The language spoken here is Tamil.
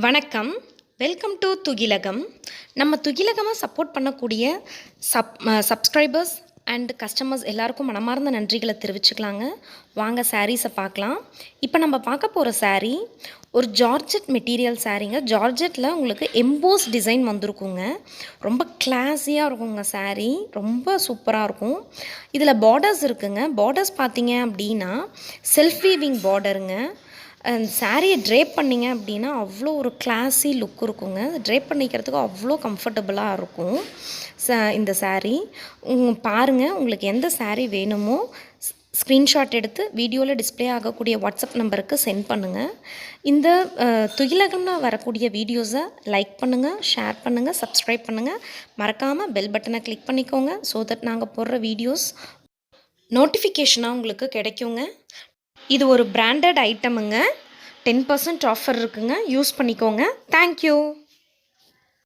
வணக்கம். Welcome to Thugilagam. நம்ம துகிலகமாக சப்போர்ட் பண்ணக்கூடிய சப்ஸ்கிரைபர்ஸ் அண்ட் கஸ்டமர்ஸ் எல்லாருக்கும் மனமார்ந்த நன்றிகளை தெரிவிச்சுக்கலாங்க. வாங்க சாரீஸை பார்க்கலாம். இப்போ நம்ம பார்க்க போகிற சாரீ ஒரு ஜார்ஜெட் மெட்டீரியல் சாரீங்க. ஜார்ஜெட்டில் உங்களுக்கு எம்போஸ் டிசைன் வந்திருக்குங்க. ரொம்ப கிளாஸியாக இருக்குங்க சாரீ. ரொம்ப சூப்பராக இருக்கும். இதில் பார்டர்ஸ் இருக்குங்க. பார்டர்ஸ் பார்த்தீங்க அப்படின்னா செல்ஃப் வீவிங் பார்டருங்க. சாரியை ட்ரேப் பண்ணிங்க அப்படின்னா அவ்வளோ ஒரு கிளாஸி லுக் இருக்குங்க. ட்ரேப் பண்ணிக்கிறதுக்கு அவ்வளோ கம்ஃபர்டபுளாக இருக்கும் இந்த சாரீ. பாருங்கள், உங்களுக்கு எந்த சாரீ வேணுமோ ஸ்க்ரீன்ஷாட் எடுத்து வீடியோவில் டிஸ்பிளே ஆகக்கூடிய வாட்ஸ்அப் நம்பருக்கு சென்ட் பண்ணுங்கள். இந்த துகிலகம்னு வரக்கூடிய வீடியோஸை லைக் பண்ணுங்கள், ஷேர் பண்ணுங்கள், சப்ஸ்கிரைப் பண்ணுங்கள். மறக்காமல் பெல் பட்டனை கிளிக் பண்ணிக்கோங்க. ஸோ தட் நாங்கள் போடுற வீடியோஸ் நோட்டிஃபிகேஷனாக உங்களுக்கு கிடைக்குங்க. இது ஒரு பிராண்டட் ஐட்டமுங்க. 10% ஆஃபர் இருக்குங்க. யூஸ் பண்ணிக்கோங்க. தேங்க்யூ.